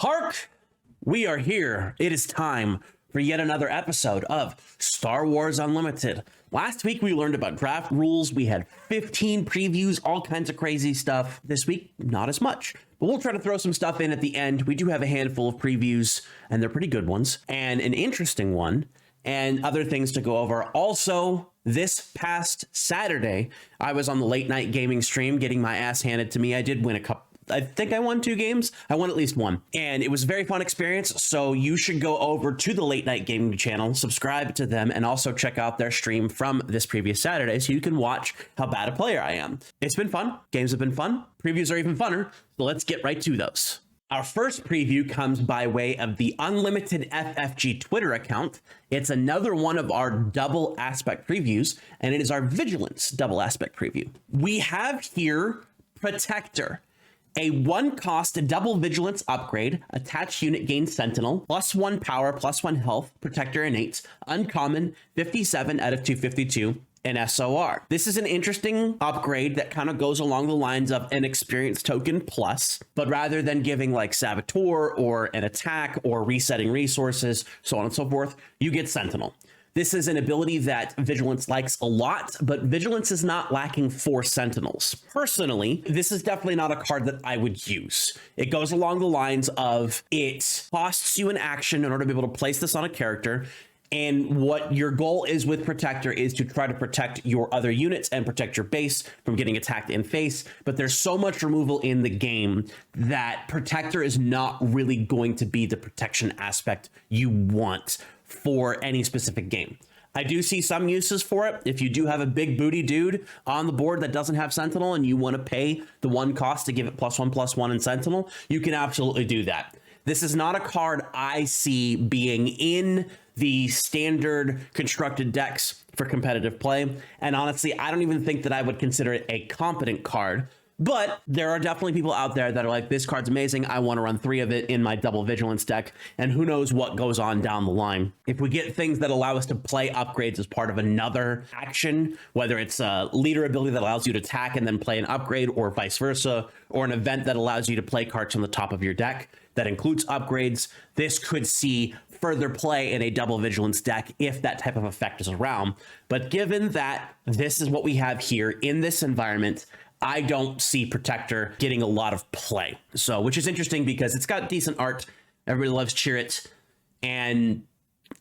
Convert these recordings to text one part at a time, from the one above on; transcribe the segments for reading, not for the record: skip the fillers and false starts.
HARK, we are here. It is time for yet another episode of Star Wars Unlimited. Last week we learned about draft rules. We had 15 previews, all kinds of crazy stuff. This week, not as much, but we'll try to throw some stuff in at the end. We do have a handful of previews, and they're pretty good ones, and an interesting one, and other things to go over. Also, this past Saturday, I was on the late night gaming stream getting my ass handed to me. I did win a couple. I think I won 2 games. I won at least one. And it was a very fun experience. So you should go over to the Late Night Gaming channel, subscribe to them, and also check out their stream from this previous Saturday so you can watch how bad a player I am. It's been fun. Games have been fun. Previews are even funner. So let's get right to those. Our first preview comes by way of the Unlimited FFG Twitter account. It's another one of our double aspect previews, and it is our Vigilance double aspect preview. We have here Protector. A 1-cost double vigilance upgrade. Attached unit gains Sentinel, +1 power, +1 health, Protector innate, uncommon, 57 out of 252 in SOR. This is an interesting upgrade that kind of goes along the lines of an experience token plus, but rather than giving like Saboteur or an attack or resetting resources, so on and so forth, you get Sentinel. This is an ability that Vigilance likes a lot, but Vigilance is not lacking for Sentinels. Personally, this is definitely not a card that I would use. It goes along the lines of it costs you an action in order to be able to place this on a character, and what your goal is with Protector is to try to protect your other units and protect your base from getting attacked in face. But there's so much removal in the game that Protector is not really going to be the protection aspect you want for any specific game. I do see some uses for it. If you do have a big booty dude on the board that doesn't have Sentinel and you want to pay the 1 cost to give it +1/+1 in Sentinel, you can absolutely do that. This is not a card I see being in the standard constructed decks for competitive play. And honestly, I don't even think that I would consider it a competent card. But there are definitely people out there that are like, this card's amazing. I want to run 3 of it in my double vigilance deck. And who knows what goes on down the line. If we get things that allow us to play upgrades as part of another action, whether it's a leader ability that allows you to attack and then play an upgrade or vice versa, or an event that allows you to play cards on the top of your deck that includes upgrades, this could see further play in a double vigilance deck if that type of effect is around. But given that this is what we have here in this environment, I don't see Protector getting a lot of play. So, which is interesting because it's got decent art. Everybody loves Cheer It. And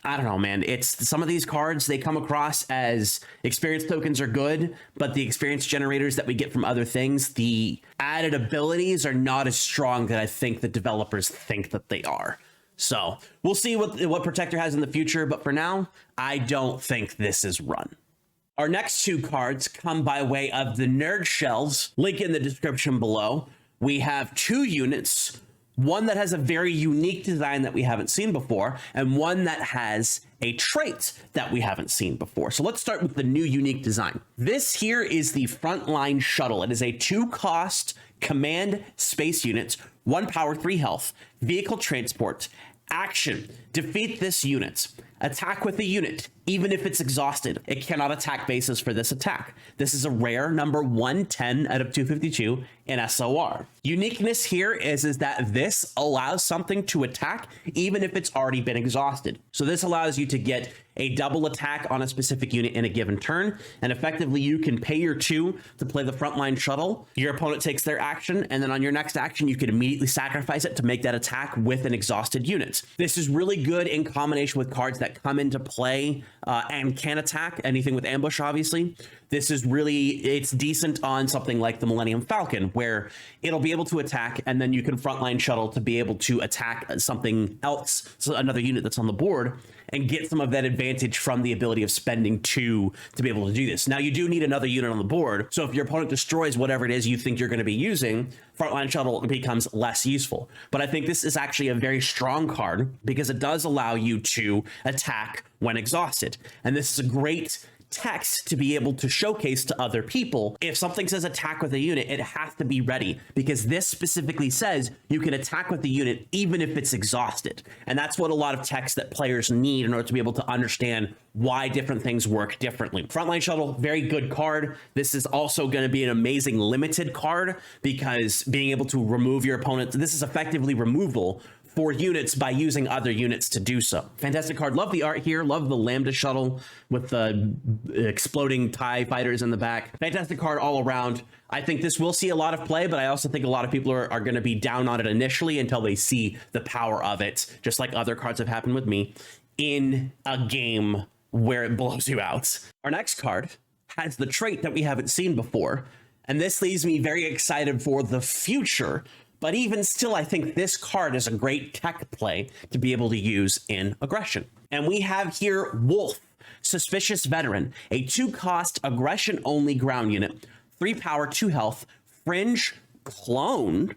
I don't know, man. It's some of these cards, they come across as experience tokens are good, but the experience generators that we get from other things, the added abilities are not as strong that I think the developers think that they are. So we'll see what Protector has in the future. But for now, I don't think this is run. Our next 2 cards come by way of the Nerd Shells. Link in the description below. We have 2 units, one that has a very unique design that we haven't seen before, and one that has a trait that we haven't seen before. So let's start with the new unique design. This here is the Frontline Shuttle. It is a 2-cost command space unit, 1 power, 3 health, vehicle transport. Action: defeat this unit. Attack with the unit, even if it's exhausted. It cannot attack bases for this attack. This is a rare number 110 out of 252 in SOR. Uniqueness here is that this allows something to attack even if it's already been exhausted. So this allows you to get a double attack on a specific unit in a given turn, and effectively you can pay your 2 to play the Frontline Shuttle. Your opponent takes their action, and then on your next action you can immediately sacrifice it to make that attack with an exhausted unit. This is really good in combination with cards that come into play and can attack anything with ambush, obviously. This is really, it's decent on something like the Millennium Falcon, where it'll be able to attack, and then you can Frontline Shuttle to be able to attack something else, so another unit that's on the board, and get some of that advantage from the ability of spending 2 to be able to do this. Now, you do need another unit on the board, so if your opponent destroys whatever it is you think you're going to be using, Frontline Shuttle becomes less useful. But I think this is actually a very strong card because it does allow you to attack when exhausted. And this is a great text to be able to showcase to other people. If something says attack with a unit, it has to be ready, because this specifically says you can attack with the unit even if it's exhausted. And that's what a lot of text that players need in order to be able to understand why different things work differently. Frontline Shuttle, very good card. This is also going to be an amazing limited card, because being able to remove your opponent, this is effectively removal for units by using other units to do so. Fantastic card. Love the art here. Love the Lambda shuttle with the exploding TIE fighters in the back. Fantastic card all around. I think this will see a lot of play, but I also think a lot of people are going to be down on it initially until they see the power of it, just like other cards have happened with me, in a game where it blows you out. Our next card has the trait that we haven't seen before, and this leaves me very excited for the future. But even still, I think this card is a great tech play to be able to use in aggression. And we have here Wolf, Suspicious Veteran, a 2-cost aggression-only ground unit, 3 power, 2 health, Fringe Clone,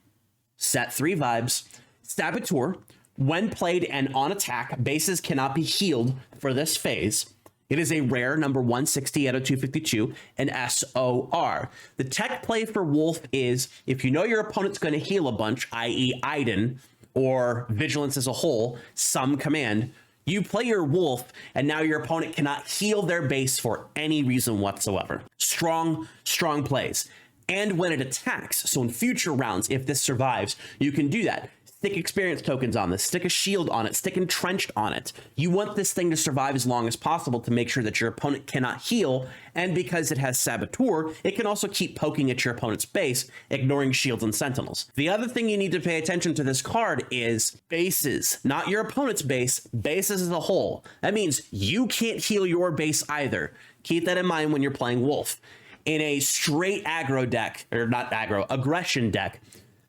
set 3 vibes, Saboteur. When played and on attack, bases cannot be healed for this phase. It is a rare, number 160 out of 252, an SOR. The tech play for Wolf is, if you know your opponent's going to heal a bunch, i.e. Iden, or Vigilance as a whole, some command, you play your Wolf, and now your opponent cannot heal their base for any reason whatsoever. Strong, strong plays. And when it attacks, so in future rounds, if this survives, you can do that. Stick experience tokens on this, stick a shield on it, stick entrenched on it. You want this thing to survive as long as possible to make sure that your opponent cannot heal, and because it has Saboteur, it can also keep poking at your opponent's base, ignoring shields and sentinels. The other thing you need to pay attention to this card is bases, not your opponent's base, bases as a whole. That means you can't heal your base either. Keep that in mind when you're playing Wolf. In a straight aggro deck, or not aggro, aggression deck,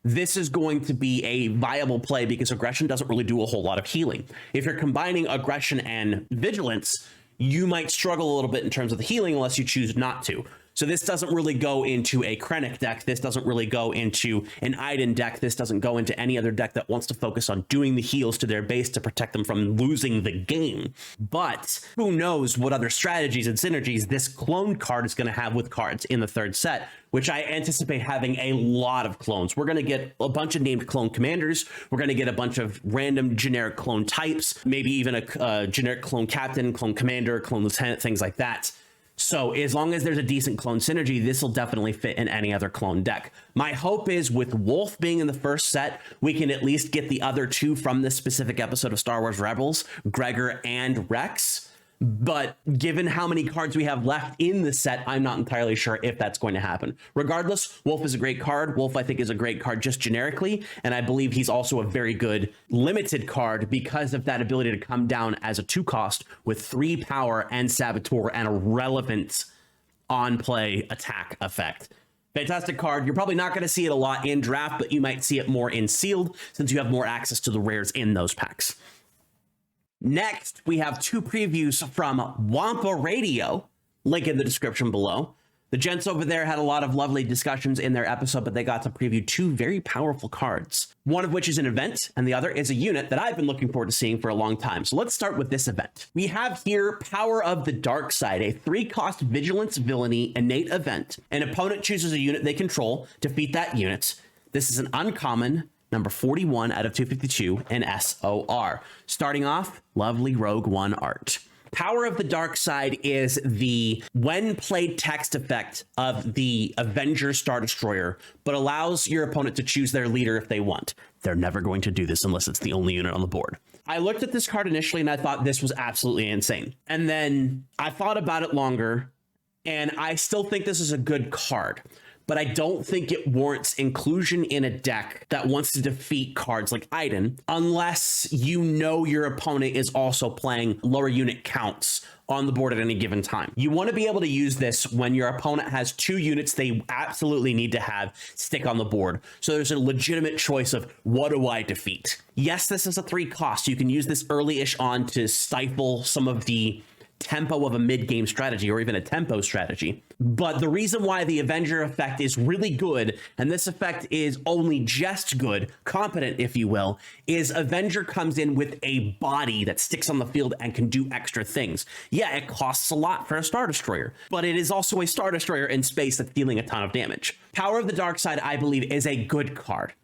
this is going to be a viable play because aggression doesn't really do a whole lot of healing. If you're combining aggression and vigilance, you might struggle a little bit in terms of the healing unless you choose not to. So this doesn't really go into a Krennic deck. This doesn't really go into an Iden deck. This doesn't go into any other deck that wants to focus on doing the heals to their base to protect them from losing the game. But who knows what other strategies and synergies this clone card is going to have with cards in the third set, which I anticipate having a lot of clones. We're going to get a bunch of named clone commanders. We're going to get a bunch of random generic clone types, maybe even a generic clone captain, clone commander, clone lieutenant, things like that. So as long as there's a decent clone synergy, this will definitely fit in any other clone deck. My hope is with Wolf being in the first set, we can at least get the other 2 from this specific episode of Star Wars Rebels, Gregor and Rex. But given how many cards we have left in the set, I'm not entirely sure if that's going to happen. Regardless, Wolf is a great card. Wolf, I think, is a great card just generically, and I believe he's also a very good limited card because of that ability to come down as a 2-cost with 3 power and Saboteur and a relevant on-play attack effect. Fantastic card. You're probably not going to see it a lot in draft, but you might see it more in sealed since you have more access to the rares in those packs. Next, we have 2 previews from WampaRadio, link in the description below. The gents over there had a lot of lovely discussions in their episode, but they got to preview 2 very powerful cards, one of which is an event, and the other is a unit that I've been looking forward to seeing for a long time. So let's start with this event. We have here Power of the Dark Side, a 3-cost Vigilance Villainy innate event. An opponent chooses a unit they control, defeat that unit. This is an uncommon, number 41 out of 252, an SOR. Starting off, lovely Rogue One art. Power of the Dark Side is the when played text effect of the Avenger Star Destroyer, but allows your opponent to choose their leader if they want. They're never going to do this unless it's the only unit on the board. I looked at this card initially and I thought this was absolutely insane. And then I thought about it longer and I still think this is a good card. But I don't think it warrants inclusion in a deck that wants to defeat cards like Iden, unless you know your opponent is also playing lower unit counts on the board at any given time. You want to be able to use this when your opponent has 2 units they absolutely need to have stick on the board. So there's a legitimate choice of what do I defeat? Yes, this is a 3-cost. You can use this early-ish on to stifle some of the tempo of a mid-game strategy or even a tempo strategy. But the reason why the Avenger effect is really good, and this effect is only just good, competent if you will, is Avenger comes in with a body that sticks on the field and can do extra things. Yeah, it costs a lot for a Star Destroyer, but it is also a Star Destroyer in space that's dealing a ton of damage. Power of the Dark Side, I believe, is a good card.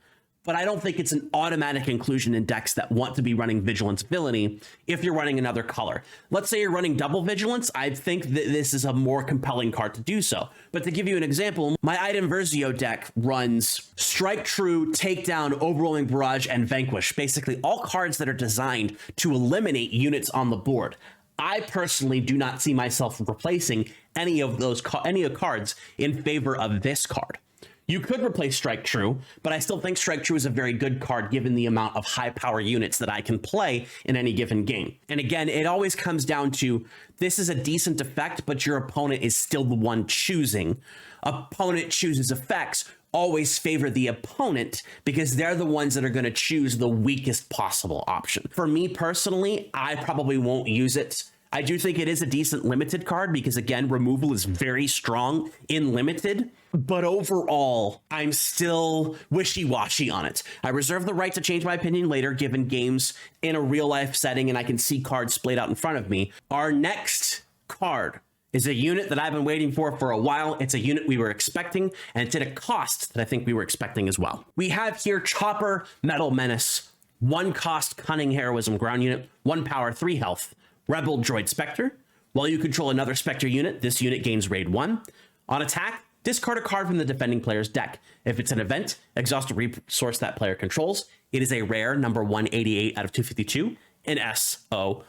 but I don't think it's an automatic inclusion in decks that want to be running Vigilance Villainy if you're running another color. Let's say you're running double Vigilance, I think that this is a more compelling card to do so. But to give you an example, my Item Versio deck runs Strike True, Takedown, Overwhelming Barrage, and Vanquish, basically all cards that are designed to eliminate units on the board. I personally do not see myself replacing any of those cards in favor of this card. You could replace Strike True, but I still think Strike True is a very good card given the amount of high power units that I can play in any given game. And again, it always comes down to this is a decent effect, but your opponent is still the one choosing. Opponent chooses effects always favor the opponent because they're the ones that are going to choose the weakest possible option. For me personally, I probably won't use it. I do think it is a decent limited card because, again, removal is very strong in limited, but overall, I'm still wishy-washy on it. I reserve the right to change my opinion later, given games in a real-life setting and I can see cards splayed out in front of me. Our next card is a unit that I've been waiting for a while. It's a unit we were expecting, and it's at a cost that I think we were expecting as well. We have here Chopper Metal Menace, 1 cost Cunning Heroism ground unit, 1 power, 3 health. Rebel Droid Spectre. While you control another Spectre unit, this unit gains raid 1. On attack, discard a card from the defending player's deck. If it's an event, exhaust a resource that player controls. It is a rare number 188 out of 252 in SOR.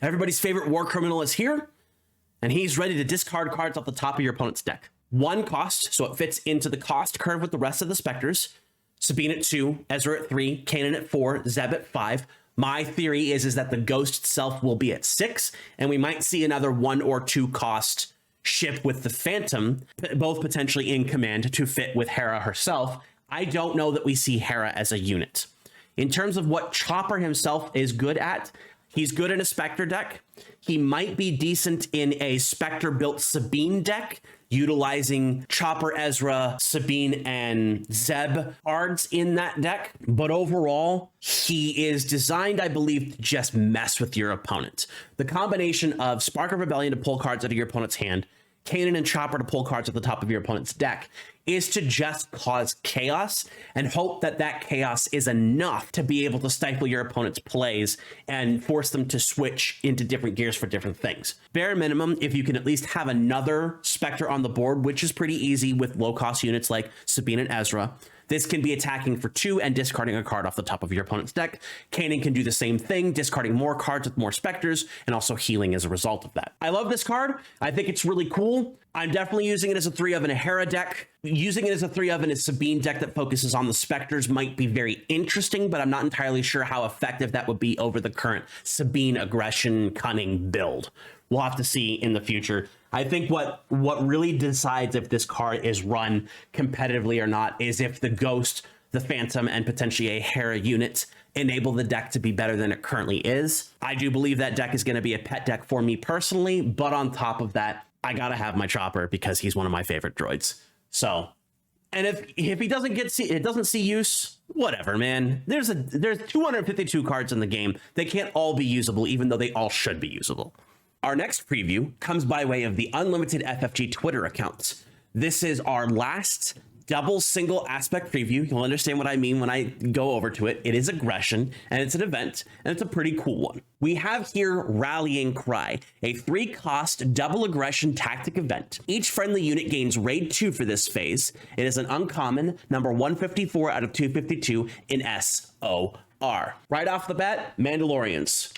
Everybody's favorite war criminal is here, and he's ready to discard cards off the top of your opponent's deck. 1 cost, so it fits into the cost curve with the rest of the Spectres. Sabine at 2, Ezra at 3, Kanan at 4, Zeb at 5. My theory is that the Ghost itself will be at 6, and we might see another 1 or 2 cost ship with the Phantom, both potentially in command to fit with Hera herself. I don't know that we see Hera as a unit. In terms of what Chopper himself is good at, he's good in a Spectre deck. He might be decent in a Spectre-built Sabine deck, utilizing Chopper, Ezra, Sabine, and Zeb cards in that deck. But overall, he is designed, I believe, to just mess with your opponent. The combination of Spark of Rebellion to pull cards out of your opponent's hand, Kanan and Chopper to pull cards at the top of your opponent's deck, is to just cause chaos and hope that that chaos is enough to be able to stifle your opponent's plays and force them to switch into different gears for different things. Bare minimum, if you can at least have another Spectre on the board, which is pretty easy with low-cost units like Sabine and Ezra, this can be attacking for 2 and discarding a card off the top of your opponent's deck. Kanan can do the same thing, discarding more cards with more Spectres, and also healing as a result of that. I love this card. I think it's really cool. I'm definitely using it as a 3-of in a Hera deck. Using it as a 3-of in a Sabine deck that focuses on the Spectres might be very interesting, but I'm not entirely sure how effective that would be over the current Sabine Aggression Cunning build. We'll have to see in the future. I think what really decides if this card is run competitively or not is if the Ghost, the Phantom, and potentially a Hera unit enable the deck to be better than it currently is. I do believe that deck is going to be a pet deck for me personally, but on top of that, I gotta have my Chopper because he's one of my favorite droids. So, and if he doesn't see use, whatever, man. There's 252 cards in the game. They can't all be usable, even though they all should be usable. Our next preview comes by way of the Unlimited FFG Twitter account. This is our last double single aspect preview. You'll understand what I mean when I go over to it. It is aggression, and it's an event, and it's a pretty cool one. We have here Rallying Cry, a 3-cost double aggression tactic event. Each friendly unit gains raid 2 for this phase. It is an uncommon, number 154 out of 252 in SOR. Right off the bat, Mandalorians.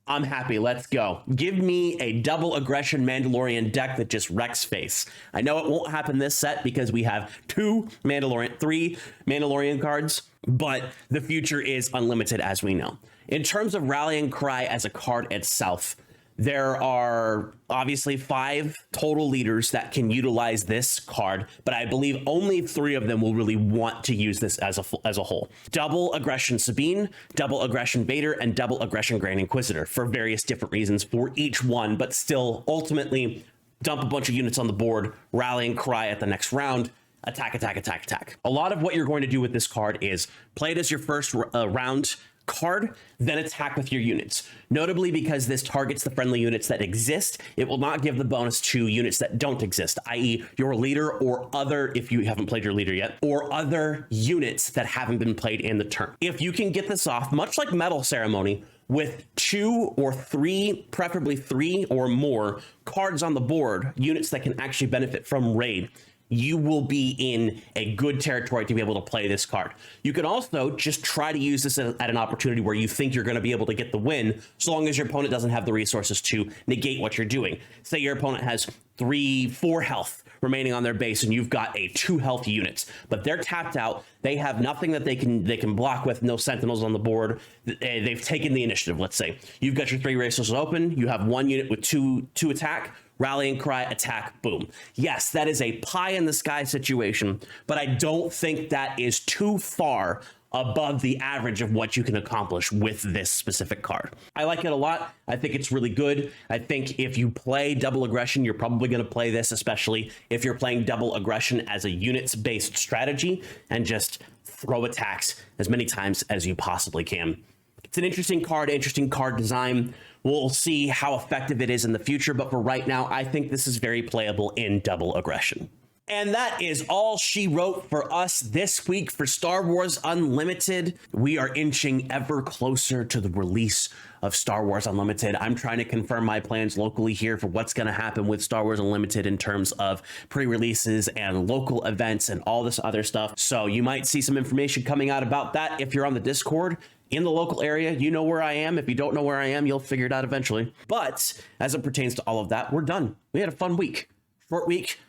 I'm happy. Let's go. Give me a double aggression Mandalorian deck that just wrecks face. I know it won't happen this set because we have 3 Mandalorian cards, but the future is unlimited as we know. In terms of Rallying Cry as a card itself, there are obviously 5 total leaders that can utilize this card, but I believe only 3 of them will really want to use this as a whole. Double Aggression Sabine, Double Aggression Vader, and Double Aggression Grand Inquisitor for various different reasons for each one, but still ultimately dump a bunch of units on the board, Rallying Cry at the next round, attack, attack, attack, attack. A lot of what you're going to do with this card is play it as your first round, card, then attack with your units. Notably, because this targets the friendly units that exist, it will not give the bonus to units that don't exist, i.e. your leader or other, if you haven't played your leader yet, or other units that haven't been played in the turn. If you can get this off, much like Medal Ceremony, with 2 or 3, preferably 3 or more cards on the board, units that can actually benefit from raid, you will be in a good territory to be able to play this card. You can also just try to use this at an opportunity where you think you're going to be able to get the win, so long as your opponent doesn't have the resources to negate what you're doing. Say your opponent has 3-4 health remaining on their base and you've got a 2 health units, but they're tapped out. They have nothing that they can block with, no sentinels on the board. They've taken the initiative. Let's say you've got your 3 resources open. You have 1 unit with 2 attack. Rallying cry, attack, boom. Yes, that is a pie in the sky situation, but I don't think that is too far above the average of what you can accomplish with this specific card. I like it a lot. I think it's really good. I think if you play double aggression, you're probably going to play this, especially if you're playing double aggression as a units-based strategy, and just throw attacks as many times as you possibly can. It's an interesting card design. We'll see how effective it is in the future, but for right now, I think this is very playable in double aggression. And that is all she wrote for us this week for Star Wars Unlimited. We are inching ever closer to the release of Star Wars Unlimited. I'm trying to confirm my plans locally here for what's going to happen with Star Wars Unlimited in terms of pre-releases and local events and all this other stuff. So you might see some information coming out about that if you're on the Discord. In the local area, you know where I am. If you don't know where I am, you'll figure it out eventually. But as it pertains to all of that, we're done. We had a fun week. Short week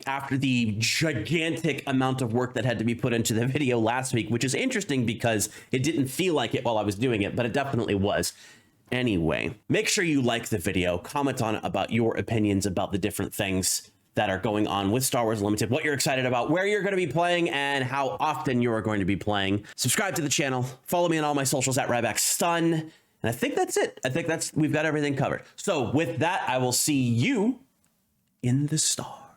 after the gigantic amount of work that had to be put into the video last week, which is interesting because it didn't feel like it while I was doing it, but it definitely was. Anyway, make sure you like the video, comment on it about your opinions about the different things that are going on with Star Wars Unlimited, what you're excited about, where you're going to be playing, and how often you are going to be playing. Subscribe to the channel. Follow me on all my socials at RybackStun. And I think that's it. We've got everything covered. So with that, I will see you in the stars.